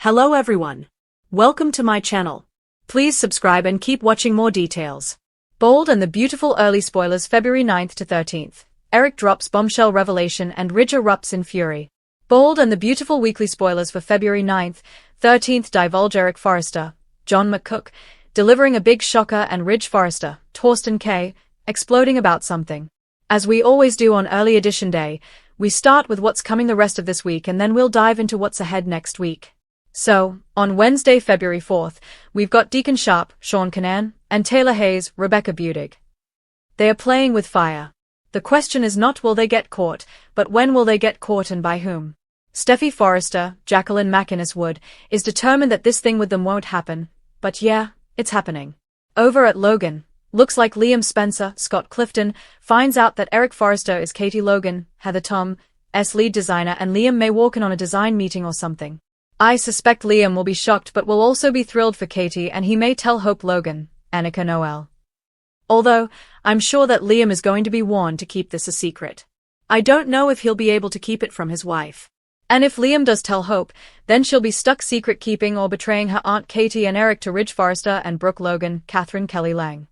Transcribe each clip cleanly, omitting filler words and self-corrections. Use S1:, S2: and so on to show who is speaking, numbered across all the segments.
S1: Hello everyone. Welcome to my channel. Please subscribe and keep watching more details. Bold and the Beautiful early spoilers February 9th to 13th. Eric drops bombshell revelation and Ridge erupts in fury. Bold and the Beautiful weekly spoilers for February 9th, 13th divulge Eric Forrester, John McCook, delivering a big shocker and Ridge Forrester, Torsten K, exploding about something. As we always do on early edition day, we start with what's coming the rest of this week and then we'll dive into what's ahead next week. So, on Wednesday, February 4th, we've got Deacon Sharp, Sean Kinane, and Taylor Hayes, Rebecca Budig. They are playing with fire. The question is not will they get caught, but when will they get caught and by whom? Steffi Forrester, Jacqueline McInnes Wood, is determined that this thing with them won't happen, but yeah, it's happening. Over at Logan, looks like Liam Spencer, Scott Clifton, finds out that Eric Forrester is Katie Logan, Heather Tom's lead designer, and Liam may walk in on a design meeting or something. I suspect Liam will be shocked but will also be thrilled for Katie, and he may tell Hope Logan, Annika Noel. Although, I'm sure that Liam is going to be warned to keep this a secret. I don't know if he'll be able to keep it from his wife. And if Liam does tell Hope, then she'll be stuck secret keeping or betraying her Aunt Katie and Eric to Ridge Forrester and Brooke Logan, Catherine Kelly Lang.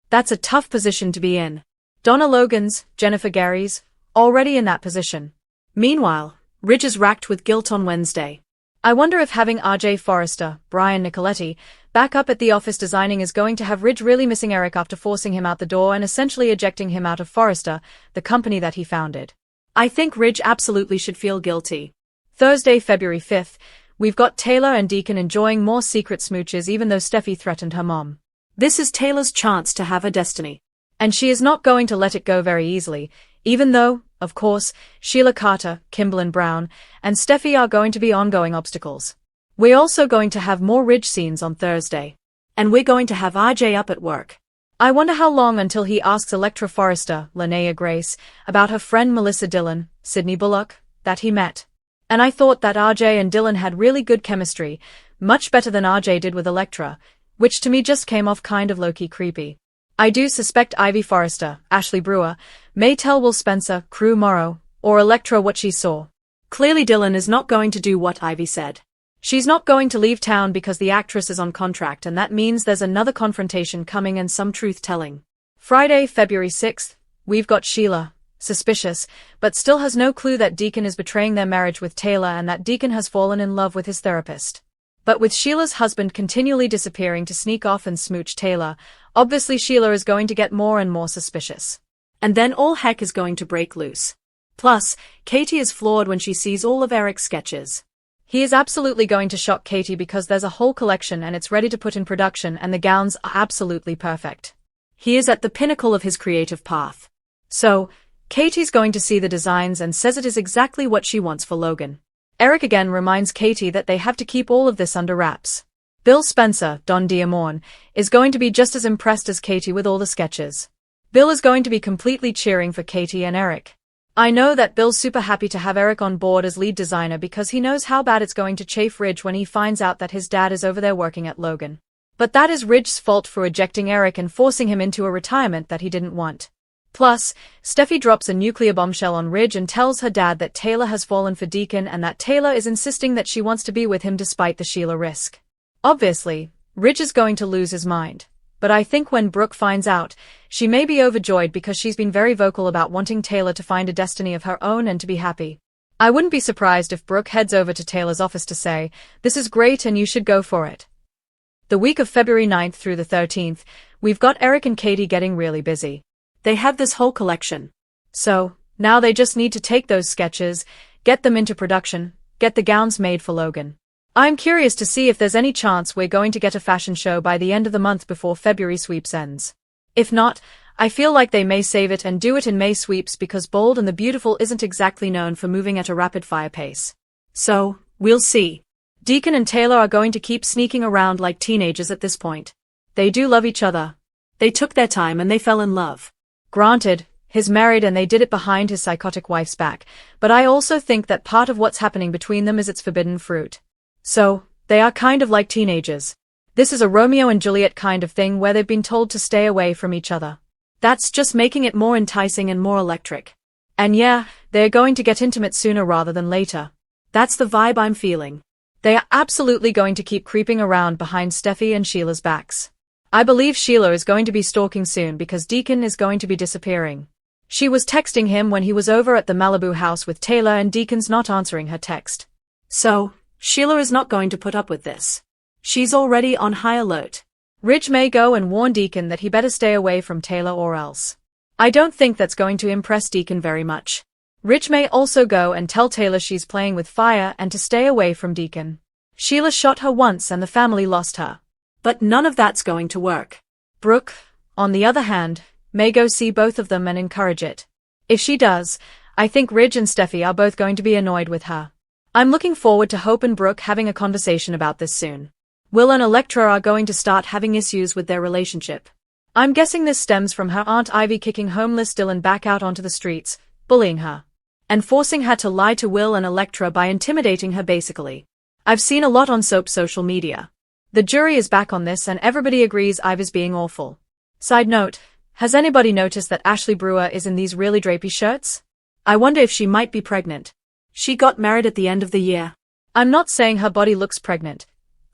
S1: That's a tough position to be in. Donna Logan's, Jennifer Gary's, already in that position. Meanwhile, Ridge is racked with guilt on Wednesday. I wonder if having RJ Forrester, Brian Nicoletti, back up at the office designing is going to have Ridge really missing Eric after forcing him out the door and essentially ejecting him out of Forrester, the company that he founded. I think Ridge absolutely should feel guilty. Thursday, February 5th, we've got Taylor and Deacon enjoying more secret smooches even though Steffi threatened her mom. This is Taylor's chance to have a destiny. And she is not going to let it go very easily, even though, of course, Sheila Carter, Kimberlyn Brown, and Steffi are going to be ongoing obstacles. We're also going to have more Ridge scenes on Thursday. And we're going to have RJ up at work. I wonder how long until he asks Electra Forrester, Linnea Grace, about her friend Melissa Dillon, Sydney Bullock, that he met. And I thought that RJ and Dillon had really good chemistry, much better than RJ did with Electra, which to me just came off kind of low-key creepy. I do suspect Ivy Forrester, Ashley Brewer, may tell Will Spencer, Crew Morrow, or Electra what she saw. Clearly Dillon is not going to do what Ivy said. She's not going to leave town because the actress is on contract, and that means there's another confrontation coming and some truth-telling. Friday, February 6th, we've got Sheila, suspicious, but still has no clue that Deacon is betraying their marriage with Taylor and that Deacon has fallen in love with his therapist. But with Sheila's husband continually disappearing to sneak off and smooch Taylor, obviously Sheila is going to get more and more suspicious. And then all heck is going to break loose. Plus, Katie is floored when she sees all of Eric's sketches. He is absolutely going to shock Katie because there's a whole collection and it's ready to put in production and the gowns are absolutely perfect. He is at the pinnacle of his creative path. So, Katie's going to see the designs and says it is exactly what she wants for Logan. Eric again reminds Katie that they have to keep all of this under wraps. Bill Spencer, Don Diamorn, is going to be just as impressed as Katie with all the sketches. Bill is going to be completely cheering for Katie and Eric. I know that Bill's super happy to have Eric on board as lead designer because he knows how bad it's going to chafe Ridge when he finds out that his dad is over there working at Logan. But that is Ridge's fault for ejecting Eric and forcing him into a retirement that he didn't want. Plus, Steffi drops a nuclear bombshell on Ridge and tells her dad that Taylor has fallen for Deacon and that Taylor is insisting that she wants to be with him despite the Sheila risk. Obviously, Ridge is going to lose his mind. But I think when Brooke finds out, she may be overjoyed because she's been very vocal about wanting Taylor to find a destiny of her own and to be happy. I wouldn't be surprised if Brooke heads over to Taylor's office to say, "This is great and you should go for it." The week of February 9th through the 13th, we've got Eric and Katie getting really busy. They have this whole collection. So, now they just need to take those sketches, get them into production, get the gowns made for Logan. I'm curious to see if there's any chance we're going to get a fashion show by the end of the month before February sweeps ends. If not, I feel like they may save it and do it in May sweeps because Bold and the Beautiful isn't exactly known for moving at a rapid-fire pace. So, we'll see. Deacon and Taylor are going to keep sneaking around like teenagers at this point. They do love each other. They took their time and they fell in love. Granted, he's married and they did it behind his psychotic wife's back, but I also think that part of what's happening between them is its forbidden fruit. So, they are kind of like teenagers. This is a Romeo and Juliet kind of thing where they've been told to stay away from each other. That's just making it more enticing and more electric. And yeah, they're going to get intimate sooner rather than later. That's the vibe I'm feeling. They are absolutely going to keep creeping around behind Steffi and Sheila's backs. I believe Sheila is going to be stalking soon because Deacon is going to be disappearing. She was texting him when he was over at the Malibu house with Taylor and Deacon's not answering her text.
S2: So, Sheila is not going to put up with this. She's already on high alert.
S1: Ridge may go and warn Deacon that he better stay away from Taylor or else. I don't think that's going to impress Deacon very much. Ridge may also go and tell Taylor she's playing with fire and to stay away from Deacon. Sheila shot her once and the family lost her.
S2: But none of that's going to work.
S1: Brooke, on the other hand, may go see both of them and encourage it. If she does, I think Ridge and Steffi are both going to be annoyed with her. I'm looking forward to Hope and Brooke having a conversation about this soon. Will and Electra are going to start having issues with their relationship. I'm guessing this stems from her Aunt Ivy kicking homeless Dylan back out onto the streets, bullying her, and forcing her to lie to Will and Electra by intimidating her basically. I've seen a lot on soap social media. The jury is back on this and everybody agrees Ivy's being awful. Side note, has anybody noticed that Ashley Brewer is in these really drapey shirts? I wonder if she might be pregnant.
S2: She got married at the end of the year.
S1: I'm not saying her body looks pregnant.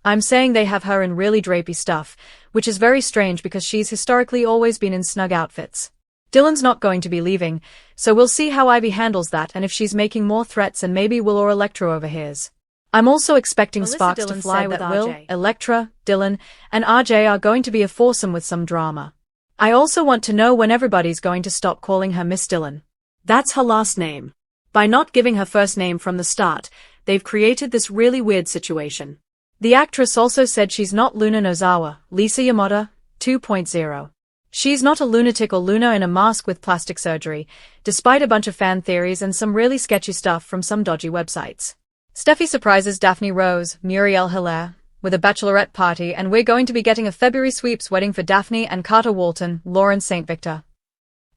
S1: I'm saying they have her in really drapey stuff, which is very strange because she's historically always been in snug outfits. Dylan's not going to be leaving, so we'll see how Ivy handles that and if she's making more threats and maybe Will or Electra overhears. I'm also expecting sparks to fly with Will, Electra, Dylan, and RJ are going to be a foursome with some drama. I also want to know when everybody's going to stop calling her Miss Dylan.
S2: That's her last name. By not giving her first name from the start, they've created this really weird situation.
S1: The actress also said she's not Luna Nozawa, Lisa Yamada, 2.0. She's not a lunatic or Luna in a mask with plastic surgery, despite a bunch of fan theories and some really sketchy stuff from some dodgy websites. Steffi surprises Daphne Rose, Muriel Hilaire, with a bachelorette party and we're going to be getting a February sweeps wedding for Daphne and Carter Walton, Lauren St. Victor.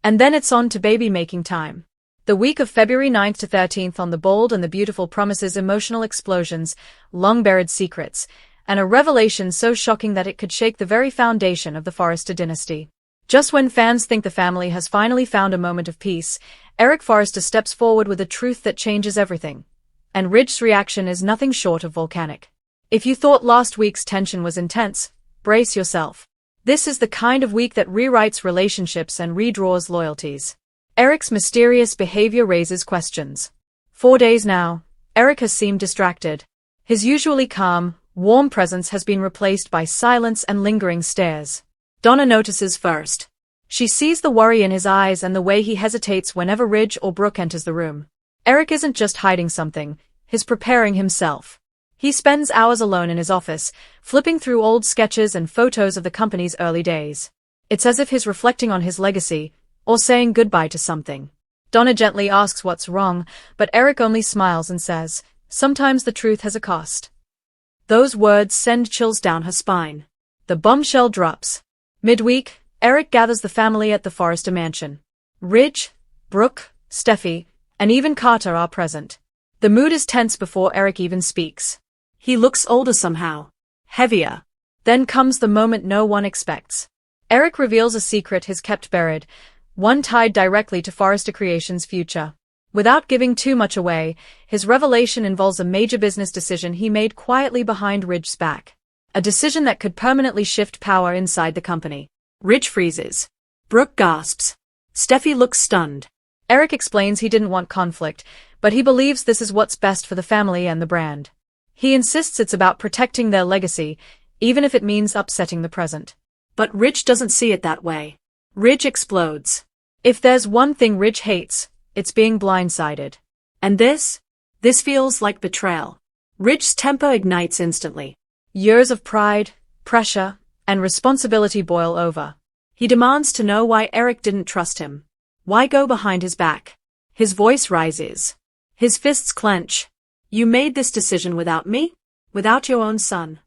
S1: And then it's on to baby making time. The week of February 9th to 13th on The Bold and the Beautiful promises emotional explosions, long-buried secrets, and a revelation so shocking that it could shake the very foundation of the Forrester dynasty. Just when fans think the family has finally found a moment of peace, Eric Forrester steps forward with a truth that changes everything. And Ridge's reaction is nothing short of volcanic. If you thought last week's tension was intense, brace yourself. This is the kind of week that rewrites relationships and redraws loyalties. Eric's mysterious behavior raises questions. 4 days now, Eric has seemed distracted. His usually calm, warm presence has been replaced by silence and lingering stares. Donna notices first. She sees the worry in his eyes and the way he hesitates whenever Ridge or Brooke enters the room. Eric isn't just hiding something, he's preparing himself. He spends hours alone in his office, flipping through old sketches and photos of the company's early days. It's as if he's reflecting on his legacy, or saying goodbye to something. Donna gently asks what's wrong, but Eric only smiles and says, "Sometimes the truth has a cost." Those words send chills down her spine. The bombshell drops. Midweek, Eric gathers the family at the Forrester mansion. Ridge, Brooke, Steffi, and even Carter are present. The mood is tense before Eric even speaks.
S2: He looks older somehow. Heavier.
S1: Then comes the moment no one expects. Eric reveals a secret he's kept buried, one tied directly to Forrester Creations' future. Without giving too much away, his revelation involves a major business decision he made quietly behind Ridge's back. A decision that could permanently shift power inside the company.
S2: Ridge freezes. Brooke gasps. Steffi looks stunned.
S1: Eric explains he didn't want conflict, but he believes this is what's best for the family and the brand. He insists it's about protecting their legacy, even if it means upsetting the present.
S2: But Ridge doesn't see it that way. Ridge explodes.
S1: If there's one thing Ridge hates, it's being blindsided.
S2: And this feels like betrayal. Ridge's temper ignites instantly.
S1: Years of pride, pressure, and responsibility boil over.
S2: He demands to know why Eric didn't trust him. Why go behind his back? His voice rises. His fists clench. You made this decision without me? Without your own son?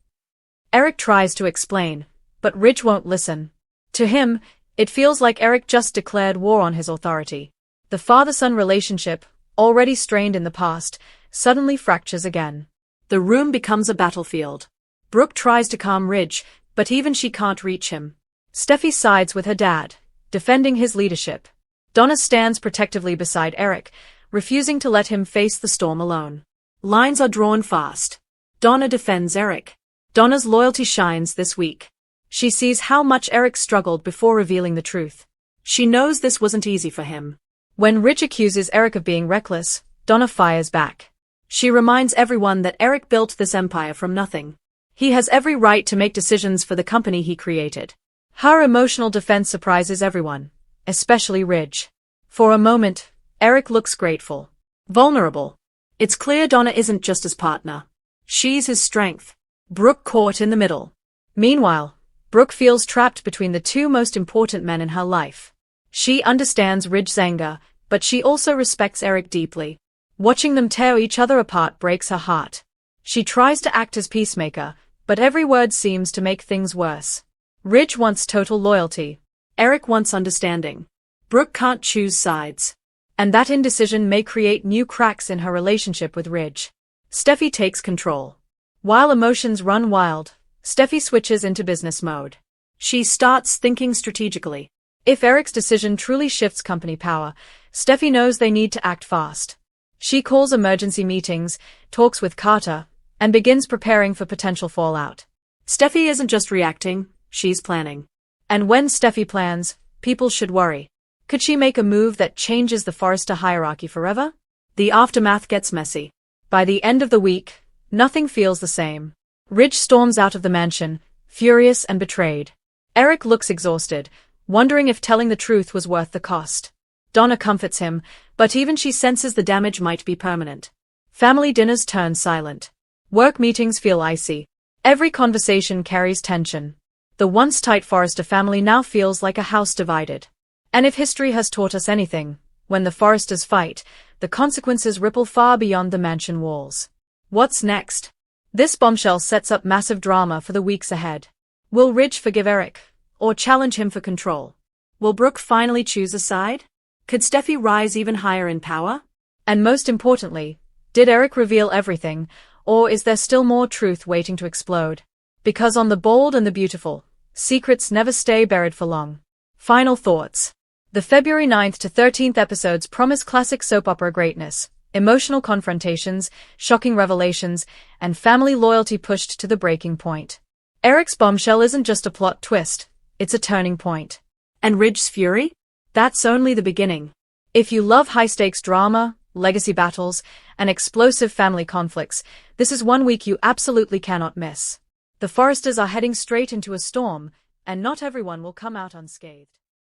S1: Eric tries to explain, but Ridge won't listen. To him, it feels like Eric just declared war on his authority. The father-son relationship, already strained in the past, suddenly fractures again.
S2: The room becomes a battlefield. Brooke tries to calm Ridge, but even she can't reach him. Steffi sides with her dad, defending his leadership. Donna stands protectively beside Eric, refusing to let him face the storm alone. Lines are drawn fast. Donna defends Eric. Donna's loyalty shines this week. She sees how much Eric struggled before revealing the truth. She knows this wasn't easy for him.
S1: When Ridge accuses Eric of being reckless, Donna fires back.
S2: She reminds everyone that Eric built this empire from nothing. He has every right to make decisions for the company he created.
S1: Her emotional defense surprises everyone, especially Ridge. For a moment, Eric looks grateful.
S2: Vulnerable. It's clear Donna isn't just his partner. She's his strength. Brooke caught in the middle.
S1: Meanwhile, Brooke feels trapped between the two most important men in her life. She understands Ridge's anger, but she also respects Eric deeply. Watching them tear each other apart breaks her heart. She tries to act as peacemaker, but every word seems to make things worse. Ridge wants total loyalty.
S2: Eric wants understanding. Brooke can't choose sides.
S1: And that indecision may create new cracks in her relationship with Ridge. Steffi takes control. While emotions run wild, Steffi switches into business mode.
S2: She starts thinking strategically.
S1: If Eric's decision truly shifts company power, Steffi knows they need to act fast. She calls emergency meetings, talks with Carter, and begins preparing for potential fallout.
S2: Steffi isn't just reacting, she's planning.
S1: And when Steffi plans, people should worry. Could she make a move that changes the Forrester hierarchy forever?
S2: The aftermath gets messy.
S1: By the end of the week, nothing feels the same. Ridge storms out of the mansion, furious and betrayed. Eric looks exhausted, wondering if telling the truth was worth the cost. Donna comforts him, but even she senses the damage might be permanent. Family dinners turn silent. Work meetings feel icy. Every conversation carries tension. The once tight Forrester family now feels like a house divided. And if history has taught us anything, when the Forresters fight, the consequences ripple far beyond the mansion walls. What's next? This bombshell sets up massive drama for the weeks ahead. Will Ridge forgive Eric, or challenge him for control?
S2: Will Brooke finally choose a side? Could Steffi rise even higher in power?
S1: And most importantly, did Eric reveal everything, or is there still more truth waiting to explode? Because on The Bold and the Beautiful, secrets never stay buried for long. Final thoughts. The February 9th to 13th episodes promise classic soap opera greatness, emotional confrontations, shocking revelations, and family loyalty pushed to the breaking point. Eric's bombshell isn't just a plot twist, it's a turning point.
S2: And Ridge's fury?
S1: That's only the beginning. If you love high-stakes drama, legacy battles, and explosive family conflicts, this is one week you absolutely cannot miss. The Forresters are heading straight into a storm, and not everyone will come out unscathed.